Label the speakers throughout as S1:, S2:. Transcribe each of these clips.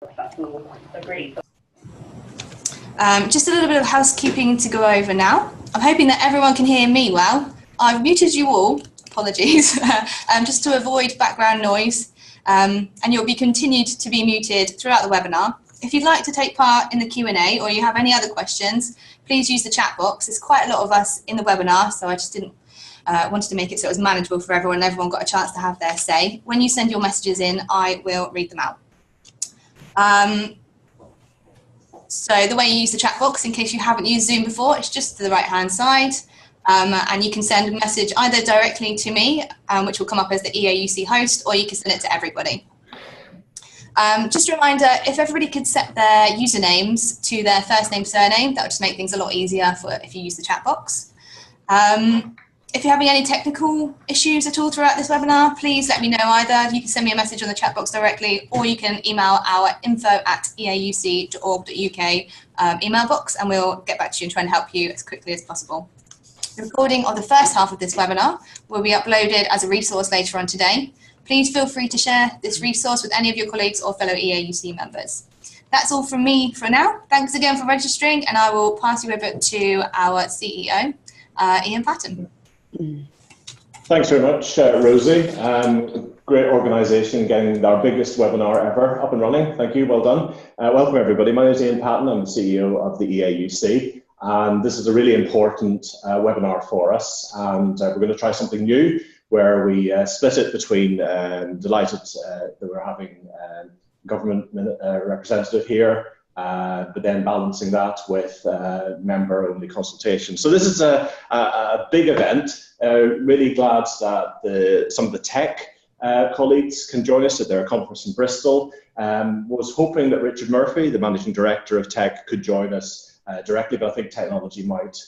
S1: That's all agreed.
S2: Just a little bit of housekeeping to go over now. I'm hoping that everyone can hear me well. I've muted you all, apologies, just to avoid background noise, and you'll be continued to be muted throughout the webinar. If you'd like to take part in the Q&A or you have any other questions, please use the chat box. There's quite a lot of us in the webinar, so I just didn't wanted to make it so it was manageable for everyone and everyone got a chance to have their say. When you send your messages in, I will read them out. So the way you use the chat box, in case you haven't used Zoom before, it's just to the right-hand side. And you can send a message either directly to me, which will come up as the EAUC host, or you can send it to everybody. Just a reminder, if everybody could set their usernames to their first name, surname, that would just make things a lot easier for if you use the chat box. If you're having any technical issues at all throughout this webinar, please let me know either. You can send me a message on the chat box directly, or you can email our info@eauc.org.uk email box, and we'll get back to you and try and help you as quickly as possible. The recording of the first half of this webinar will be uploaded as a resource later on today. Please feel free to share this resource with any of your colleagues or fellow EAUC members. That's all from me for now. Thanks again for registering, and I will pass you over to our CEO, Ian Patton.
S3: Thanks very much, Rosie. Great organisation, getting our biggest webinar ever up and running. Thank you, well done. Welcome everybody. My name is Ian Patton. I'm the CEO of the EAUC, and this is a really important webinar for us. And we're going to try something new, where we split it between delighted that we're having government representative here, but then balancing that with member-only consultation. So this is a big event. Really glad that some of the tech colleagues can join us at their conference in Bristol. Was hoping that Richard Murphy, the Managing Director of Tech, could join us directly, but I think technology might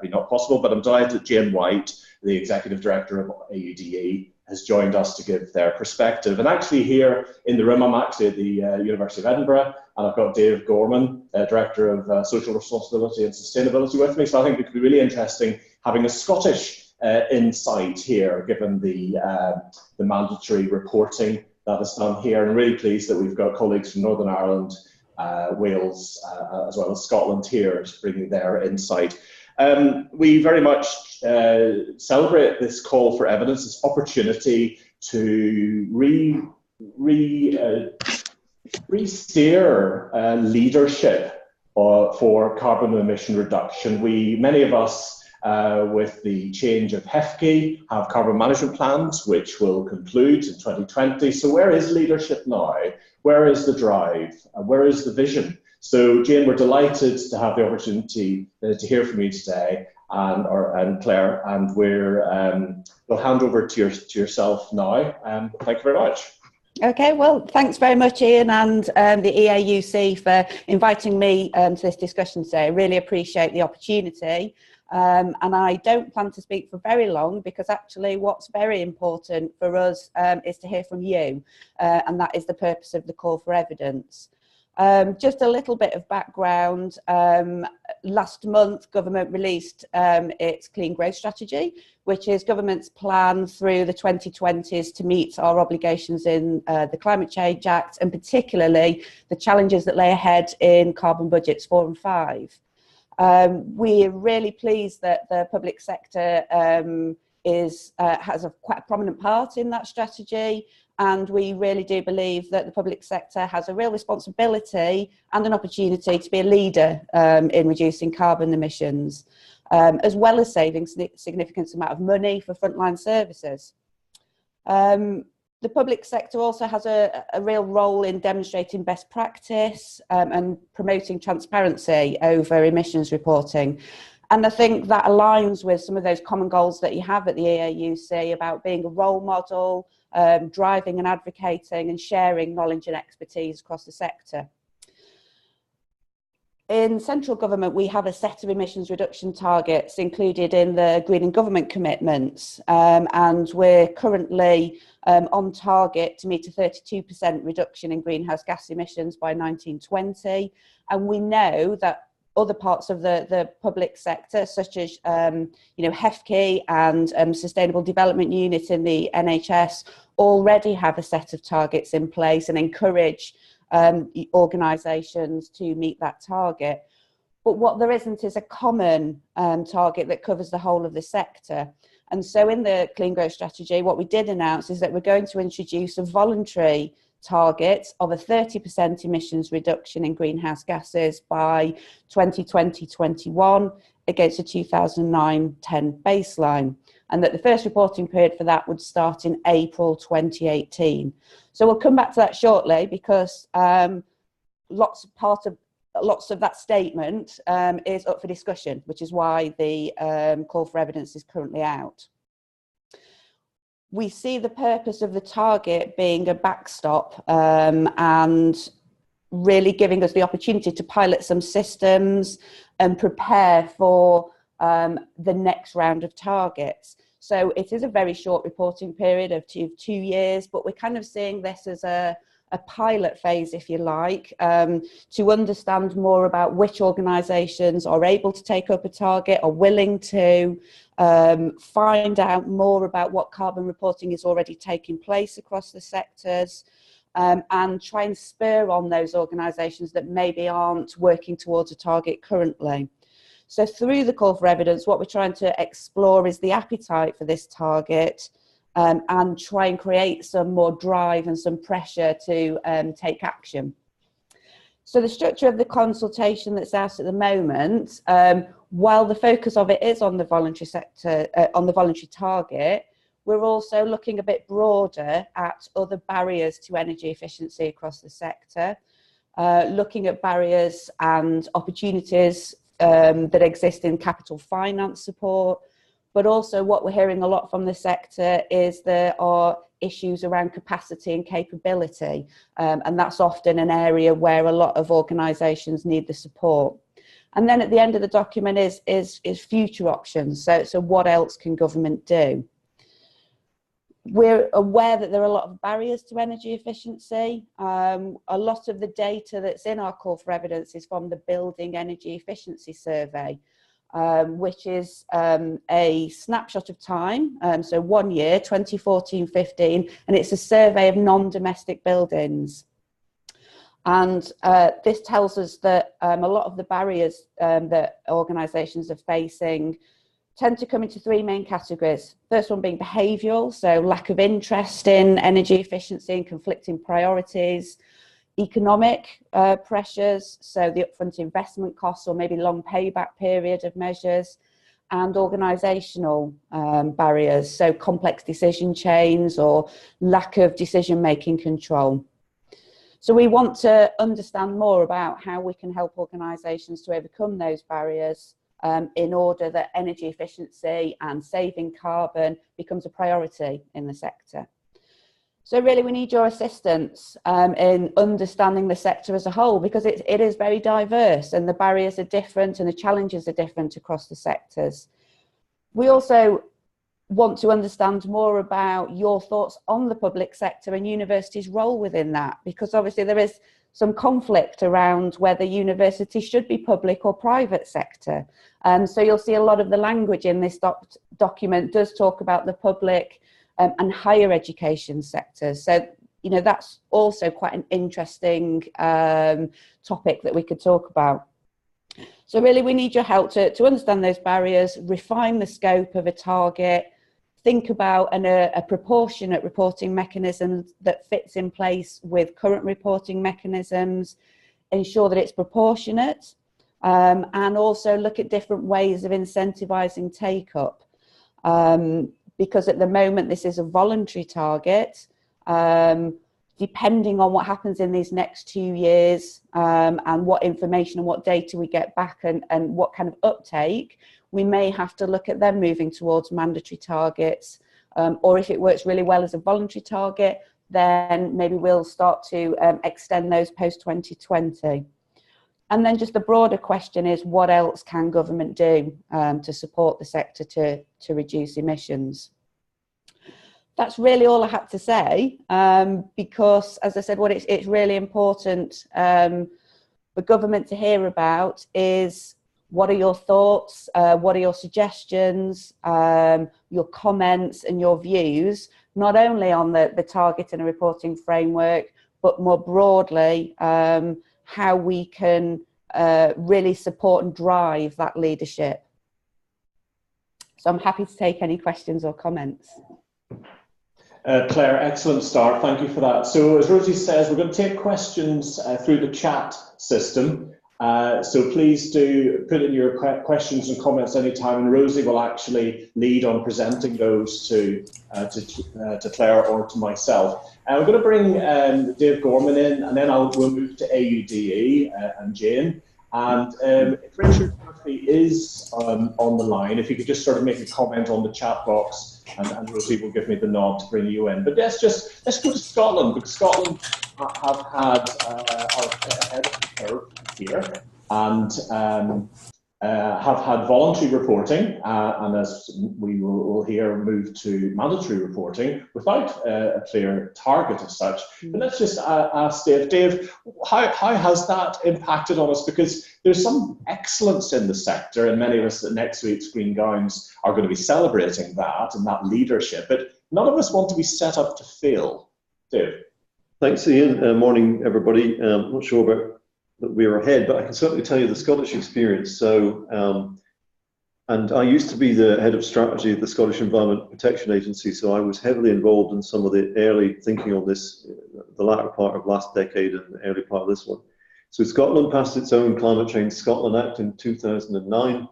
S3: be not possible. But I'm delighted that Jane White, the Executive Director of AUDE, has joined us to give their perspective. And actually here in the room, I'm actually at the University of Edinburgh, and I've got Dave Gorman, Director of Social Responsibility and Sustainability with me. So I think it could be really interesting having a Scottish insight here, given the mandatory reporting that is done here. And I'm really pleased that we've got colleagues from Northern Ireland, Wales, as well as Scotland here, bringing their insight. We very much celebrate this call for evidence, this opportunity to re-steer leadership for carbon emission reduction. Many of us, with the change of FHE, have carbon management plans, which will conclude in 2020. So where is leadership now? Where is the drive? Where is the vision? So Jane, we're delighted to have the opportunity to hear from you today, and Claire, and we'll hand over to yourself now. Thank you very much.
S4: Okay, well, thanks very much, Ian, and the EAUC for inviting me to this discussion today. I really appreciate the opportunity. And I don't plan to speak for very long, because actually what's very important for us is to hear from you, and that is the purpose of the call for evidence. Just a little bit of background. Last month, government released its Clean Growth Strategy, which is government's plan through the 2020s to meet our obligations in the Climate Change Act, and particularly the challenges that lay ahead in carbon budgets 4 and 5. We're really pleased that the public sector has quite a prominent part in that strategy, and we really do believe that the public sector has a real responsibility and an opportunity to be a leader in reducing carbon emissions, as well as saving a significant amount of money for frontline services. The public sector also has a real role in demonstrating best practice and promoting transparency over emissions reporting. And I think that aligns with some of those common goals that you have at the EAUC about being a role model, driving and advocating and sharing knowledge and expertise across the sector. In central government, we have a set of emissions reduction targets included in the Green and Government commitments, and we're currently on target to meet a 32% reduction in greenhouse gas emissions by 1920. And we know that other parts of the public sector, such as HFE and Sustainable Development Unit in the NHS, already have a set of targets in place and encourage organisations to meet that target. But what there isn't is a common target that covers the whole of the sector. And so in the Clean Growth Strategy, what we did announce is that we're going to introduce a voluntary target of a 30% emissions reduction in greenhouse gases by 2020-21 against a 2009-10 baseline. And that the first reporting period for that would start in April 2018. So we'll come back to that shortly, because lots of that statement is up for discussion, which is why the call for evidence is currently out. We see the purpose of the target being a backstop and really giving us the opportunity to pilot some systems and prepare for the next round of targets. So it is a very short reporting period of 2 years, but we're kind of seeing this as a pilot phase, if you like, to understand more about which organisations are able to take up a target, are willing to, find out more about what carbon reporting is already taking place across the sectors, and try and spur on those organisations that maybe aren't working towards a target currently. So through the call for evidence, what we're trying to explore is the appetite for this target, and try and create some more drive and some pressure to take action. So the structure of the consultation that's out at the moment, while the focus of it is on the voluntary sector, on the voluntary target, we're also looking a bit broader at other barriers to energy efficiency across the sector, looking at barriers and opportunities that exist in capital finance support. But also what we're hearing a lot from the sector is there are issues around capacity and capability. And that's often an area where a lot of organisations need the support. And then at the end of the document is future options. So what else can government do? We're aware that there are a lot of barriers to energy efficiency. A lot of the data that's in our call for evidence is from the Building Energy Efficiency Survey, which is a snapshot of time, so 1 year, 2014-15, and it's a survey of non-domestic buildings. And this tells us that a lot of the barriers that organisations are facing tend to come into 3 main categories. First one being behavioural, so lack of interest in energy efficiency and conflicting priorities. Economic pressures, so the upfront investment costs or maybe long payback period of measures, and organisational barriers, so complex decision chains or lack of decision-making control. So we want to understand more about how we can help organisations to overcome those barriers in order that energy efficiency and saving carbon becomes a priority in the sector. So really we need your assistance in understanding the sector as a whole, because it is very diverse and the barriers are different and the challenges are different across the sectors. We also want to understand more about your thoughts on the public sector and universities' role within that, because obviously there is some conflict around whether universities should be public or private sector. So you'll see a lot of the language in this document does talk about the public and higher education sectors. So, you know, that's also quite an interesting topic that we could talk about. So really we need your help to understand those barriers, refine the scope of a target, think about a proportionate reporting mechanism that fits in place with current reporting mechanisms, ensure that it's proportionate, and also look at different ways of incentivising take-up. Because at the moment this is a voluntary target, depending on what happens in these next 2 years and what information and what data we get back and what kind of uptake, we may have to look at them moving towards mandatory targets, or if it works really well as a voluntary target, then maybe we'll start to extend those post 2020. And then just the broader question is, what else can government do to support the sector to reduce emissions? That's really all I had to say, because, as I said, what it's really important for government to hear about is what are your thoughts, what are your suggestions, your comments and your views, not only on the target and a reporting framework, but more broadly, how we can really support and drive that leadership. So I'm happy to take any questions or comments.
S3: Claire, excellent start. Thank you for that. So as Rosie says, we're going to take questions through the chat system. So please do put in your questions and comments anytime, and Rosie will actually lead on presenting those to Claire or to myself. We're going to bring Dave Gorman in, and then we'll move to AUDE and Jane. And if Richard Murphy is on the line, if you could just sort of make a comment on the chat box, and Rosie will give me the nod to bring you in. But let's go to Scotland, because Scotland have had are ahead of the curve here, and have had voluntary reporting, and as we will hear, move to mandatory reporting without a clear target as such. But let's just ask Dave. Dave, how has that impacted on us? Because there's some excellence in the sector, and many of us at next week's Green Gowns are going to be celebrating that and that leadership, but none of us want to be set up to fail. Dave.
S5: Thanks, Ian. Morning, everybody. I'm not sure about that we're ahead, but I can certainly tell you the Scottish experience. So, and I used to be the head of strategy of the Scottish Environment Protection Agency, so I was heavily involved in some of the early thinking on this, the latter part of last decade and the early part of this one. So Scotland passed its own Climate Change Scotland Act in 2009,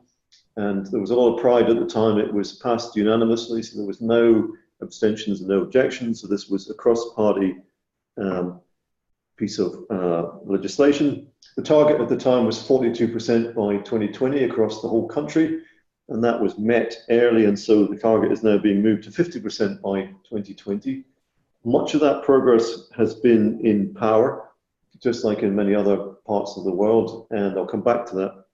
S5: and there was a lot of pride at the time. It was passed unanimously, so there was no abstentions and no objections. So this was a cross-party piece of legislation. The target at the time was 42% by 2020 across the whole country, and that was met early, and so the target is now being moved to 50% by 2020. Much of that progress has been in power, just like in many other parts of the world, and I'll come back to that.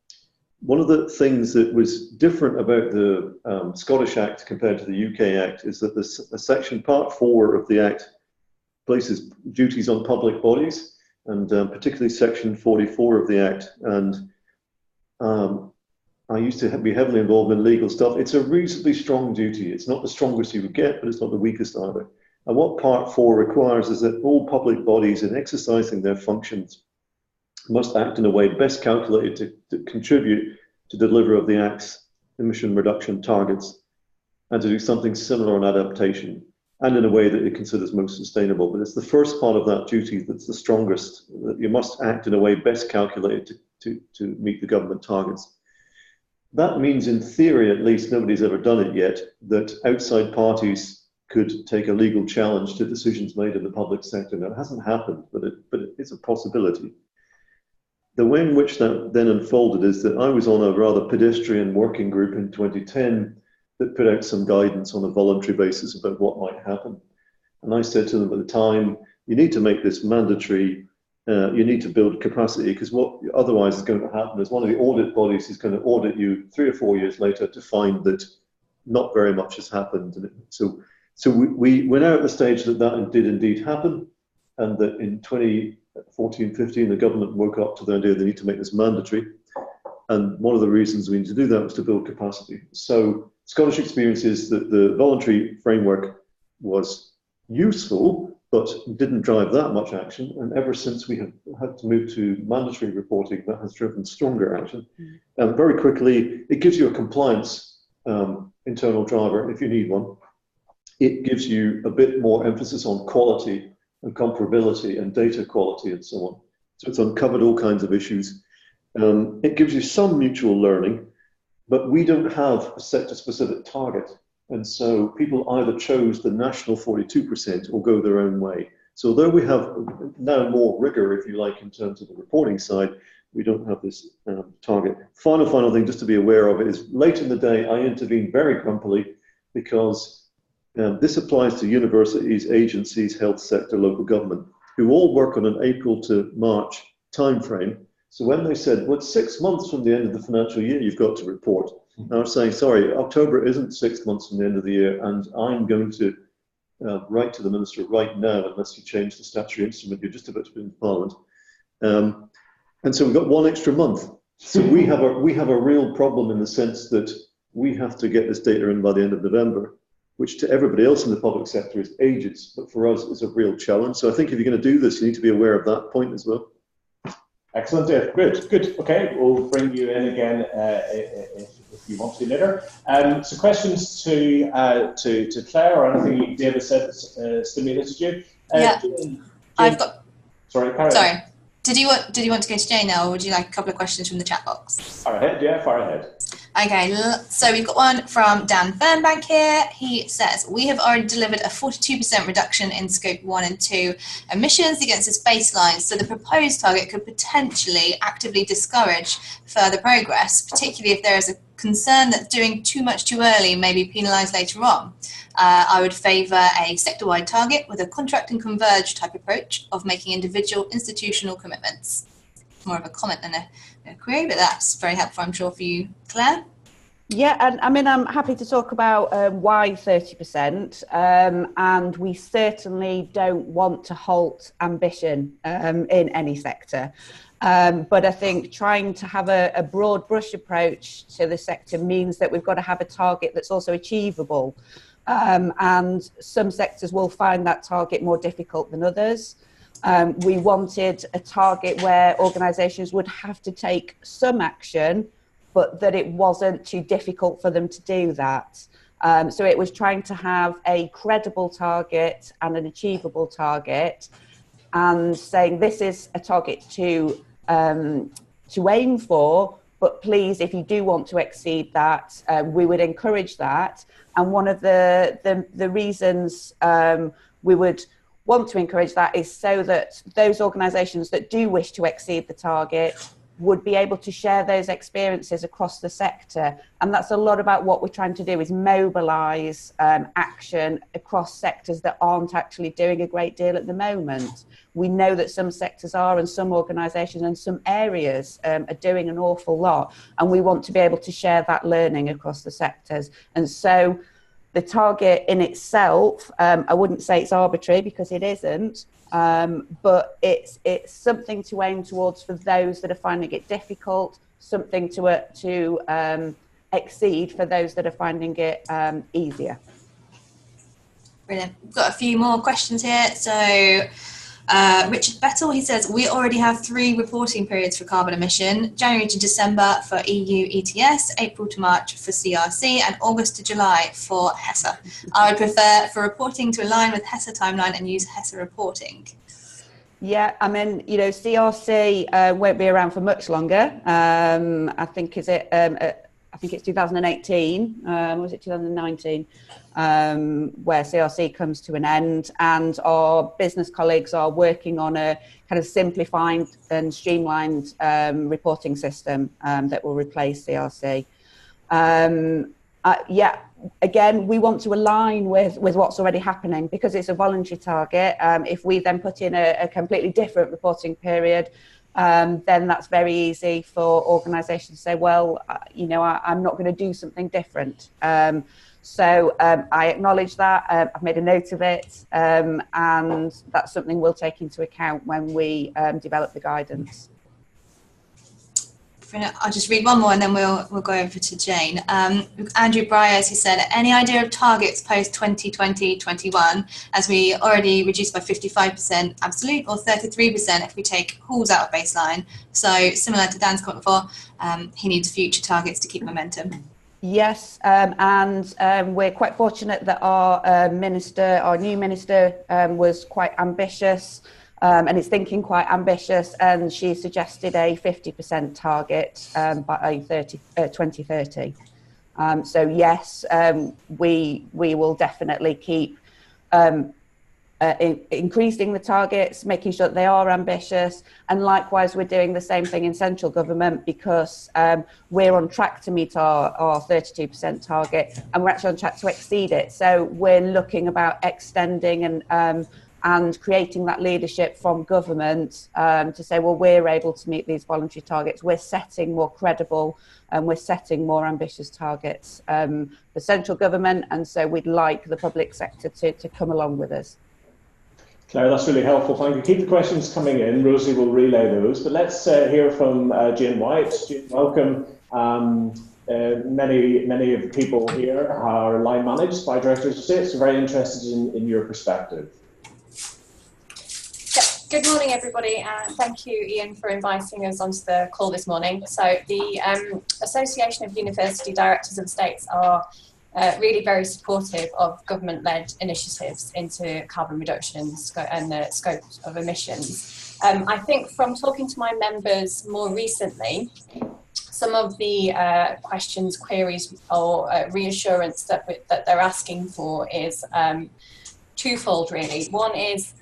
S5: One of the things that was different about the Scottish Act compared to the UK Act is that the section Part 4 of the Act places duties on public bodies, and particularly Section 44 of the Act. And I used to be heavily involved in legal stuff. It's a reasonably strong duty. It's not the strongest you would get, but it's not the weakest either. And what Part 4 requires is that all public bodies, in exercising their functions, must act in a way best calculated to contribute to delivery of the Act's emission reduction targets, and to do something similar on adaptation, and in a way that it considers most sustainable. But it's the first part of that duty that's the strongest, that you must act in a way best calculated to meet the government targets. That means, in theory at least, nobody's ever done it yet, that outside parties could take a legal challenge to decisions made in the public sector. Now, it hasn't happened, but it's a possibility. The way in which that then unfolded is that I was on a rather pedestrian working group in 2010 that put out some guidance on a voluntary basis about what might happen. And I said to them at the time, you need to make this mandatory, you need to build capacity, because what otherwise is going to happen is one of the audit bodies is going to audit you 3 or 4 years later to find that not very much has happened. And so we're now at the stage that that did indeed happen, and that in 2014-15 the government woke up to the idea they need to make this mandatory. And one of the reasons we need to do that was to build capacity. So Scottish experience is that the voluntary framework was useful, but didn't drive that much action. And ever since we have had to move to mandatory reporting, that has driven stronger action. And very quickly, it gives you a compliance internal driver if you need one. It gives you a bit more emphasis on quality and comparability and data quality and so on. So it's uncovered all kinds of issues. It gives you some mutual learning, but we don't have a sector-specific target. And so people either chose the national 42% or go their own way. So although we have now more rigor, if you like, in terms of the reporting side, we don't have this target. Final thing just to be aware of is late in the day, I intervened very grumpily because this applies to universities, agencies, health sector, local government, who all work on an April to March timeframe. So when they said, well, it's 6 months from the end of the financial year, you've got to report. I was saying, sorry, October isn't 6 months from the end of the year, and I'm going to write to the Minister right now, unless you change the statutory instrument, you're just about to put in Parliament. And so we've got 1 extra month. So we have a real problem in the sense that we have to get this data in by the end of November. which to everybody else in the public sector is ages, but for us is a real challenge. So I think if you're going to do this, you need to be aware of that point as well.
S3: Excellent, Dave. Good. Okay, we'll bring you in again if you want to later. So questions to Claire or anything David said stimulated you?
S2: Yeah,
S3: Jane,
S2: I've got.
S3: Sorry, Karen.
S2: Sorry. Did you want to go to Jane now, or would you like a couple of questions from the chat box?
S3: Far ahead, yeah, far ahead.
S2: Okay, so we've got one from Dan Fernbank here. He says, we have already delivered a 42% reduction in scope 1 and 2 emissions against this baseline, so the proposed target could potentially actively discourage further progress, particularly if there is a concern that doing too much too early may be penalised later on. I would favour a sector-wide target with a contract and converge type approach of making individual institutional commitments. More of a comment than a query, but that's very helpful, I'm sure, for you, Claire.
S4: Yeah, and I mean, I'm happy to talk about why 30%, and we certainly don't want to halt ambition in any sector. But I think trying to have a broad brush approach to the sector means that we've got to have a target that's also achievable. And some sectors will find that target more difficult than others. We wanted a target where organisations would have to take some action, but that it wasn't too difficult for them to do that. So it was trying to have a credible target and an achievable target, and saying this is a target to aim for, but please, if you do want to exceed that, we would encourage that. And one of the reasons we would want to encourage that is so that those organisations that do wish to exceed the target would be able to share those experiences across the sector. And that's a lot about what we're trying to do, is mobilise action across sectors that aren't actually doing a great deal at the moment. We know that some sectors are, and some organisations and some areas are doing an awful lot, and we want to be able to share that learning across the sectors. And so the target in itself, I wouldn't say it's arbitrary, because it isn't, but it's something to aim towards for those that are finding it difficult, something to exceed for those that are finding it easier.
S2: Brilliant. We've got a few more questions here. So Richard Bettel, he says, we already have 3 reporting periods for carbon emission: January to December for EU ETS, April to March for CRC, and August to July for HESA. I would prefer for reporting to align with HESA timeline and use HESA reporting. Yeah,
S4: I mean, you know, CRC won't be around for much longer. I think it's 2018, was it 2019, where CRC comes to an end, and our business colleagues are working on a kind of simplified and streamlined reporting system that will replace CRC. Yeah, again, we want to align with what's already happening, because it's a voluntary target. If we then put in a completely different reporting period, then that's very easy for organisations to say, well, you know, I'm not going to do something different. So I acknowledge that. I've made a note of it, and that's something we'll take into account when we develop the guidance.
S2: I'll just read one more and then we'll go over to Jane. Andrew Bryers, who said, any idea of targets post 2020-21, as we already reduced by 55% absolute, or 33% if we take hauls out of baseline? So similar to Dan's comment before, he needs future targets to keep momentum.
S4: Yes, and we're quite fortunate that our new minister was quite ambitious, and is thinking quite ambitious, and she suggested a 50% target by 2030. So yes, we will definitely keep increasing the targets, making sure that they are ambitious, and likewise we're doing the same thing in central government, because we're on track to meet our 32% target, and we're actually on track to exceed it. So we're looking about extending and creating that leadership from government to say, well, we're able to meet these voluntary targets. We're setting more credible and we're setting more ambitious targets for central government, and so we'd like the public sector to come along with us.
S3: Claire, that's really helpful. Thank you. Keep the questions coming in. Rosie will relay those, but let's hear from Jane White. Jane, welcome. many of the people here are line managed by directors of state, so very interested in your perspective.
S6: Good morning, everybody, and thank you, Ian, for inviting us onto the call this morning. So the Association of University Directors of States are really very supportive of government-led initiatives into carbon reduction and the scope of emissions. I think from talking to my members more recently, some of the questions, queries, or reassurance that they're asking for is twofold, really. One is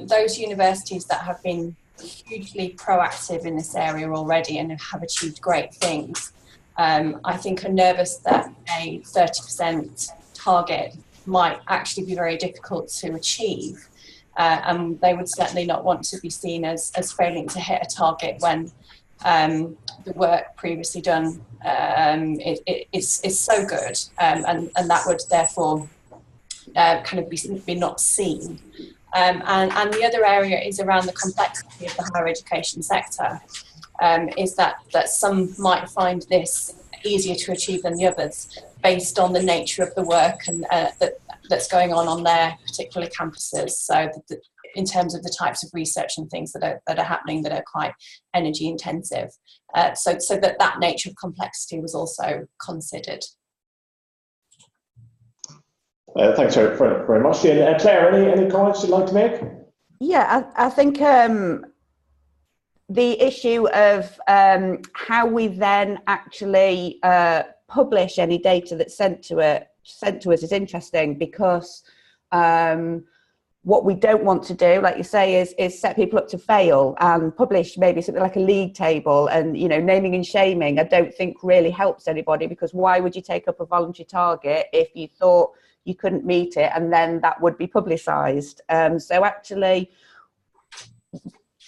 S6: those universities that have been hugely proactive in this area already and have achieved great things, I think are nervous that a 30% target might actually be very difficult to achieve. And they would certainly not want to be seen as failing to hit a target when the work previously done is so good, and that would therefore kind of be not seen. And the other area is around the complexity of the higher education sector, is that some might find this easier to achieve than the others based on the nature of the work and that's going on their particular campuses. So in terms of the types of research and things that are happening that are quite energy intensive. So that nature of complexity was also considered.
S3: Thanks very much, Ian. Claire, any comments you'd like to make?
S4: Yeah, I think the issue of how we then actually publish any data that's sent to us is interesting, because what we don't want to do, like you say, is set people up to fail and publish maybe something like a league table, and naming and shaming I don't think really helps anybody, because why would you take up a voluntary target if you thought you couldn't meet it and then that would be publicised? So actually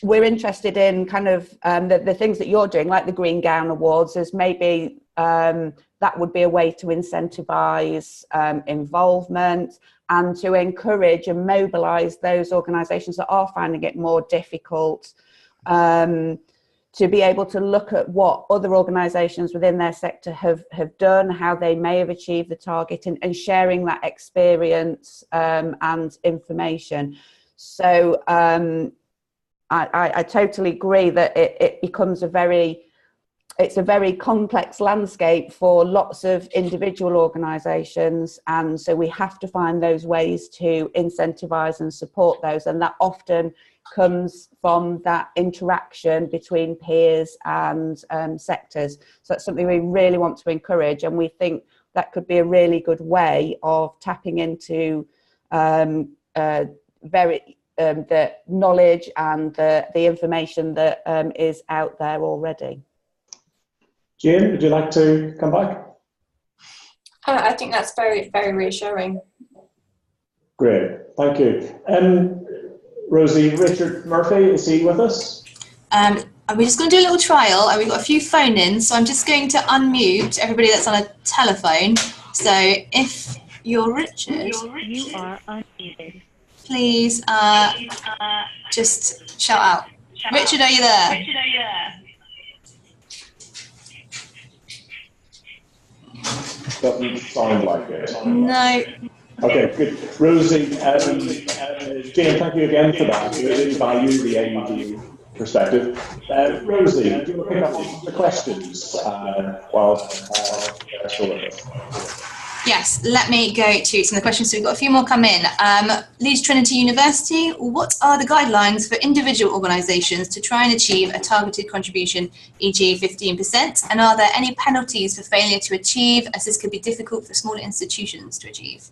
S4: we're interested in kind of the things that you're doing, like the Green Gown Awards, as maybe that would be a way to incentivise involvement and to encourage and mobilise those organisations that are finding it more difficult to be able to look at what other organisations within their sector have done, how they may have achieved the target, and sharing that experience and information. So I totally agree that it becomes a very complex landscape for lots of individual organisations, and so we have to find those ways to incentivise and support those, and that often comes from that interaction between peers and sectors. So that's something we really want to encourage, and we think that could be a really good way of tapping into the knowledge and the information that is out there already.
S3: Jane, would you like to come back?
S6: I think that's very, very reassuring.
S3: Great, thank you. Rosie, Richard Murphy, is he with us?
S2: We're just going to do a little trial, and we've got a few phone-ins, so I'm just going to unmute everybody that's on a telephone. So if you're Richard,
S1: You are unmuted.
S2: please just shout out. Richard, are you there?
S3: Doesn't sound like it.
S2: No.
S3: Okay, good. Rosie, Jane, thank you again for that. We really value the AUD perspective. Rosie, do you want to pick up the questions while still with us?
S2: Yes, let me go to some of the questions. So we've got a few more come in. Leeds Trinity University, what are the guidelines for individual organisations to try and achieve a targeted contribution, e.g. 15%? And are there any penalties for failure to achieve, as this could be difficult for smaller institutions to achieve?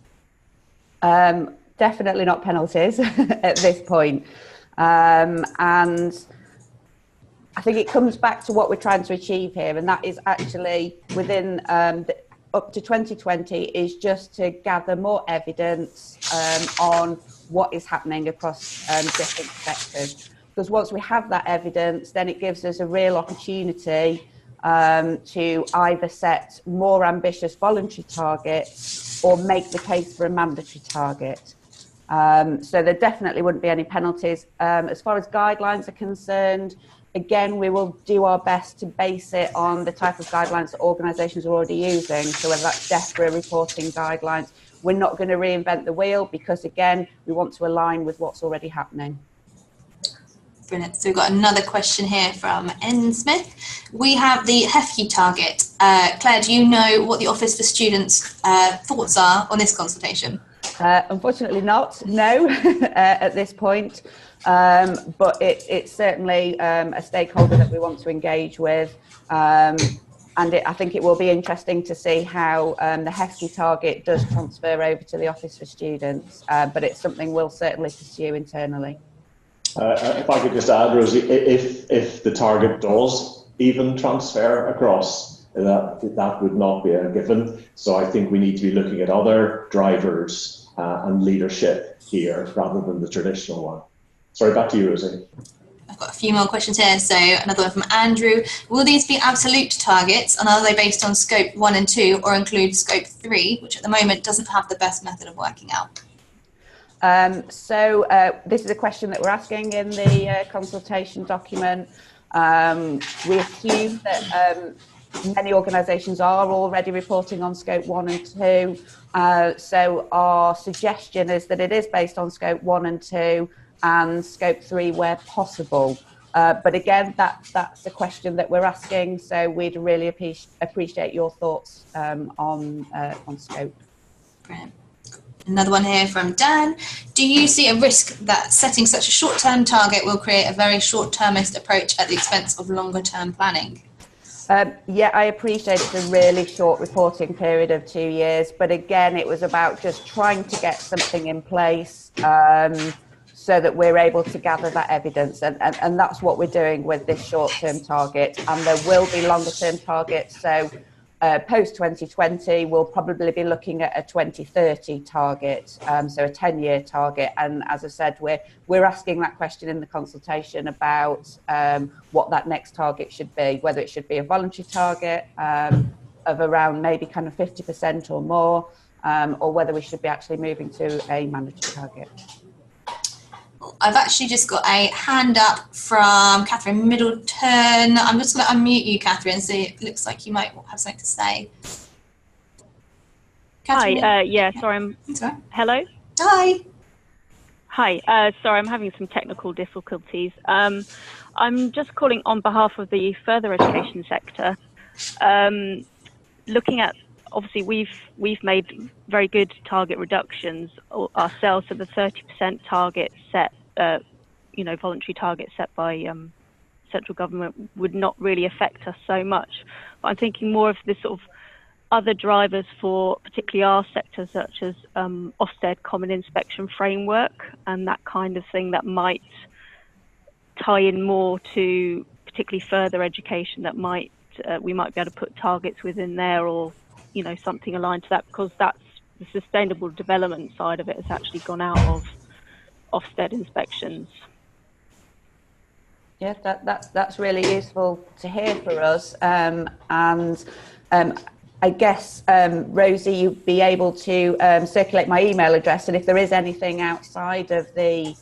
S4: Definitely not penalties at this point. And I think it comes back to what we're trying to achieve here, and that is actually within up to 2020 is just to gather more evidence on what is happening across different sectors. Because once we have that evidence, then it gives us a real opportunity to either set more ambitious voluntary targets or make the case for a mandatory target. So there definitely wouldn't be any penalties. As far as guidelines are concerned, again, we will do our best to base it on the type of guidelines that organisations are already using. So whether that's DEFRA reporting guidelines, we're not going to reinvent the wheel because, again, we want to align with what's already happening.
S2: Brilliant. So we've got another question here from N. Smith. We have the FHE target. Claire, do you know what the Office for Students' thoughts are on this consultation?
S4: Unfortunately not, no, at this point. But it's certainly a stakeholder that we want to engage with. And I think it will be interesting to see how the FHE target does transfer over to the Office for Students. But it's something we'll certainly pursue internally.
S3: If I could just add, Rosie, if the target does even transfer across, that would not be a given. So I think we need to be looking at other drivers and leadership here rather than the traditional one. Sorry, back to you, Rosie.
S2: I've got a few more questions here. So another one from Andrew. Will these be absolute targets, and are they based on scope 1 and 2 or include scope 3, which at the moment doesn't have the best method of working out? This is a question that we're asking in the consultation document. We assume that many organisations are already reporting on scope 1 and 2. So our suggestion is that it is based on scope 1 and 2 and scope 3 where possible. But again, that's a question that we're asking. So we'd really appreciate your thoughts on scope. Brilliant. Another one here from Dan. Do you see a risk that setting such a short-term target will create a very short-termist approach at the expense of longer-term planning?
S4: Yeah, I appreciate it's a really short reporting period of 2 years, but again, it was about just trying to get something in place so that we're able to gather that evidence, and that's what we're doing with this short-term target. And there will be longer-term targets, so post-2020, we'll probably be looking at a 2030 target, so a 10-year target. And as I said, we're asking that question in the consultation about what that next target should be, whether it should be a voluntary target of around maybe kind of 50% or more, or whether we should be actually moving to a mandatory target.
S2: I've actually just got a hand up from Catherine Middleton. I'm just going to unmute you, Catherine, so it looks like you might have something to say. Catherine?
S1: Hi, yeah, sorry, hello?
S2: Hi.
S1: Hi, sorry, I'm having some technical difficulties. I'm just calling on behalf of the further education sector. Looking at, obviously, we've made very good target reductions ourselves, so the 30% target set, voluntary target set by central government would not really affect us so much. But I'm thinking more of the sort of other drivers for particularly our sector, such as Ofsted Common Inspection Framework and that kind of thing that might tie in more to particularly further education, that might we might be able to put targets within there, or something aligned to that, because that's the sustainable development side of it has actually gone out of Ofsted inspections.
S4: Yeah, that's really useful to hear for us. I guess, Rosie, you'd be able to circulate my email address, and if there is anything outside of the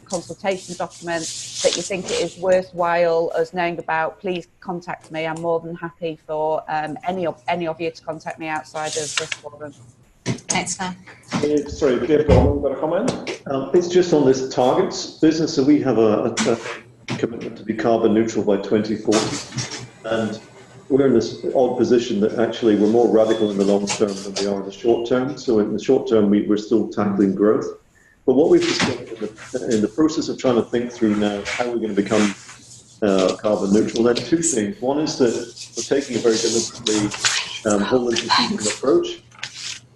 S4: consultation document that you think it is worthwhile us knowing about, please contact me. I'm more than happy for any of you to contact me outside of this forum.
S2: Thanks, Claire.
S3: Sorry, Dave Gorman, got a comment?
S5: It's just on this targets business. So we have a commitment to be carbon neutral by 2040, and we're in this odd position that actually we're more radical in the long term than we are in the short term. So in the short term, we're still tackling growth. But what we've discovered in the process of trying to think through now how we're going to become carbon neutral, then two things. One is that we're taking a very deliberately whole institutional approach.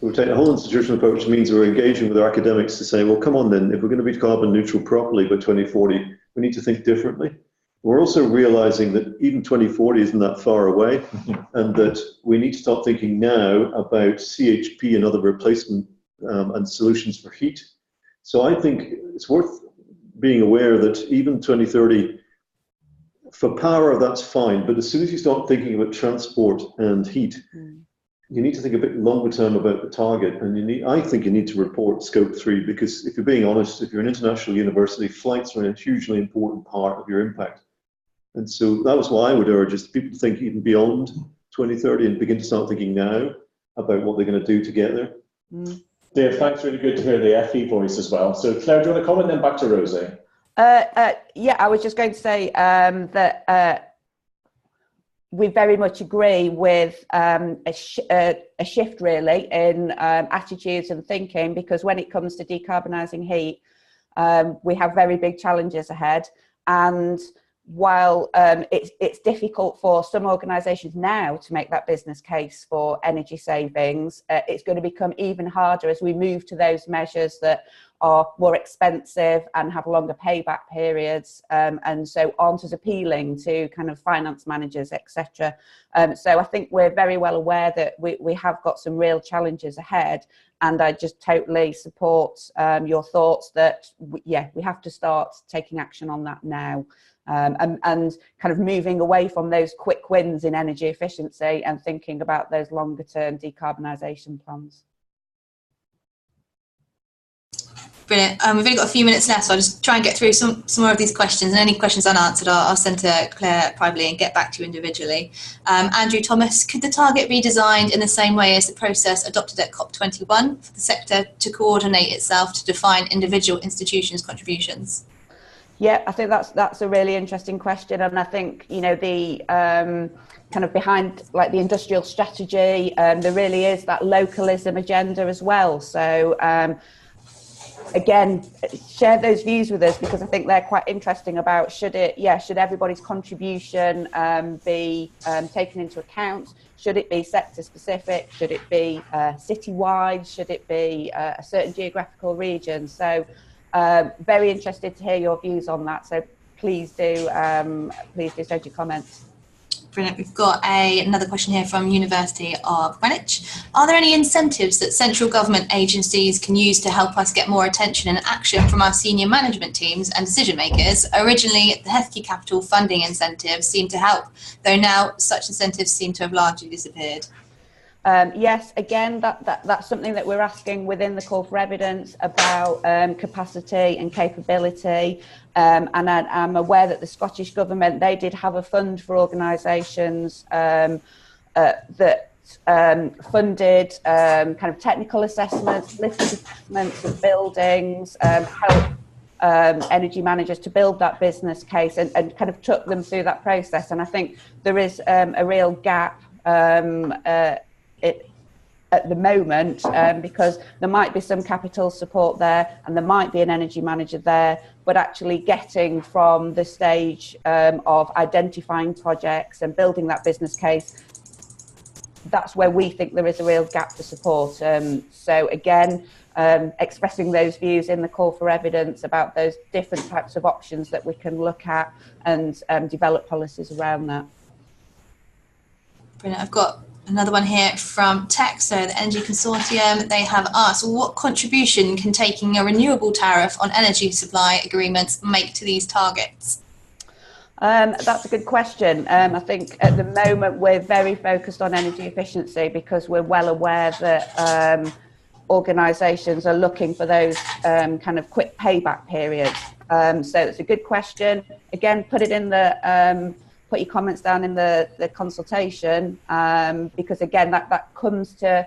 S5: We're taking a whole institutional approach means we're engaging with our academics to say, well, come on then, if we're going to be carbon neutral properly by 2040, we need to think differently. We're also realizing that even 2040 isn't that far away, and that we need to start thinking now about CHP and other replacement and solutions for heat. So I think it's worth being aware that even 2030, for power, that's fine, but as soon as you start thinking about transport and heat, you need to think a bit longer term about the target, and I think you need to report scope 3, because if you're being honest, if you're an international university, flights are a hugely important part of your impact. And so that was why I would urge is people to think even beyond 2030 and begin to start thinking now about what they're going to do to get there.
S3: Dave, thanks. Really good to hear the FE voice as well. So Claire, do you want to comment then back to Rosie?
S4: Yeah, I was just going to say that we very much agree with a shift really in attitudes and thinking, because when it comes to decarbonising heat, we have very big challenges ahead. And while it's difficult for some organisations now to make that business case for energy savings, it's going to become even harder as we move to those measures that are more expensive and have longer payback periods, and so aren't as appealing to kind of finance managers, etc. So I think we're very well aware that we have got some real challenges ahead, and I just totally support your thoughts that we have to start taking action on that now. And kind of moving away from those quick wins in energy efficiency and thinking about those longer term decarbonisation plans.
S2: Brilliant. We've only got a few minutes left, so I'll just try and get through some more of these questions, and any questions unanswered I'll send to Claire privately and get back to you individually. Andrew Thomas, could the target be designed in the same way as the process adopted at COP21 for the sector to coordinate itself to define individual institutions' contributions?
S4: Yeah, I think that's a really interesting question, and I think, you know, the kind of behind like the industrial strategy, there really is that localism agenda as well. So again, share those views with us, because I think they're quite interesting about should everybody's contribution be taken into account? Should it be sector specific? Should it be citywide? Should it be a certain geographical region? So very interested to hear your views on that. So please do send your comments.
S2: Brilliant. We've got another question here from University of Greenwich. Are there any incentives that central government agencies can use to help us get more attention and action from our senior management teams and decision makers? Originally, the Housekeeping capital funding incentives seemed to help, though now such incentives seem to have largely disappeared.
S4: Yes, again, that's something that we're asking within the call for evidence about capacity and capability. And I'm aware that the Scottish Government, they did have a fund for organisations that funded kind of technical assessments, lift assessments of buildings, help energy managers to build that business case and kind of took them through that process. And I think there is a real gap at the moment, because there might be some capital support there and there might be an energy manager there, but actually getting from the stage of identifying projects and building that business case, that's where we think there is a real gap to support. So again, expressing those views in the call for evidence about those different types of options that we can look at and develop policies around that.
S2: Brilliant. I've got another one here from Tech, so the Energy Consortium. They have asked, what contribution can taking a renewable tariff on energy supply agreements make to these targets?
S4: That's a good question. I think at the moment we're very focused on energy efficiency because we're well aware that organisations are looking for those kind of quick payback periods. So it's a good question. Again, put it in the put your comments down in the consultation, because again that comes to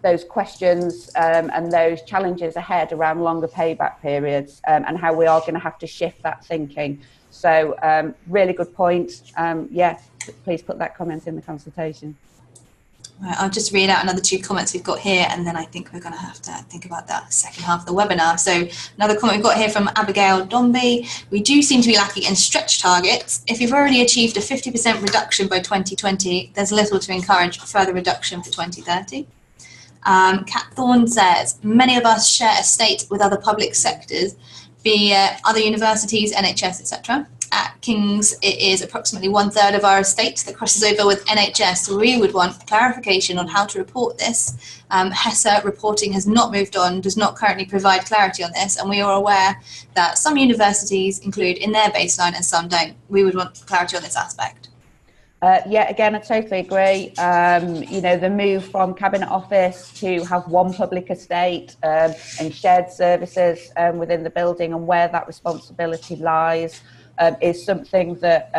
S4: those questions and those challenges ahead around longer payback periods, and how we are going to have to shift that thinking. So really good point. Yeah, please put that comment in the consultation.
S2: Right, I'll just read out another two comments we've got here, and then I think we're going to have to think about that second half of the webinar. So another comment we've got here from Abigail Dombey. We do seem to be lacking in stretch targets. If you've already achieved a 50% reduction by 2020, there's little to encourage further reduction for 2030. Kat Thorne says, many of us share estates with other public sectors, be it other universities, NHS, etc. At King's, it is approximately 1/3 of our estate that crosses over with NHS, so we would want clarification on how to report this. HESA reporting has not moved on, does not currently provide clarity on this, and we are aware that some universities include in their baseline and some don't. We would want clarity on this aspect.
S4: Yeah, again, I totally agree. You know, the move from Cabinet Office to have one public estate and shared services within the building and where that responsibility lies. is something that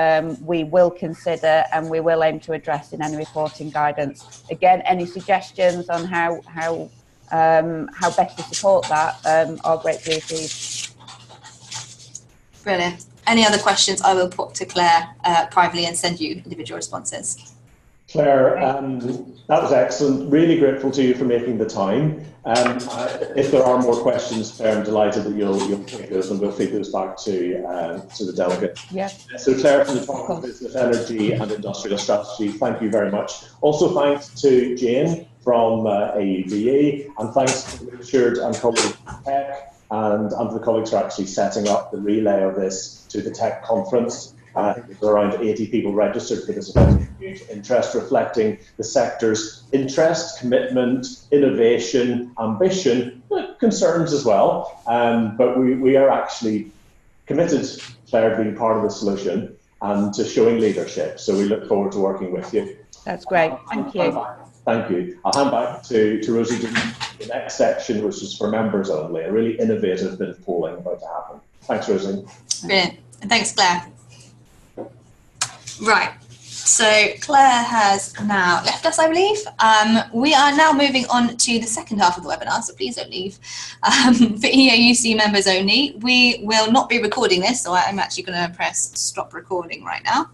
S4: we will consider and we will aim to address in any reporting guidance. Again, any suggestions on how best to support that are greatly received.
S2: Brilliant. Any other questions I will put to Claire privately and send you individual responses.
S3: Claire, that was excellent. Really grateful to you for making the time. If there are more questions, Claire, I'm delighted that you'll take those and we'll feed those back to the delegate.
S4: Yeah.
S3: So Claire from the Department of Business, Energy and Industrial Strategy, thank you very much. Also thanks to Jane from AUBE, and thanks to Richard and colleagues at Tech and to the colleagues who are actually setting up the relay of this to the Tech conference. I think there's around 80 people registered for this event. Huge interest, reflecting the sector's interest, commitment, innovation, ambition, concerns as well. But we are actually committed, Claire, to being part of the solution and to showing leadership. So we look forward to working with you.
S4: That's great. Thank you.
S3: Thank you. I'll hand back to Rosie to the next section, which is for members only. A really innovative bit of polling about to happen. Thanks, Rosie.
S2: Brilliant. And thanks, Claire. Right, so Claire has now left us, I believe. We are now moving on to the second half of the webinar, so please don't leave. For EAUC members only, we will not be recording this, so I'm actually going to press stop recording right now.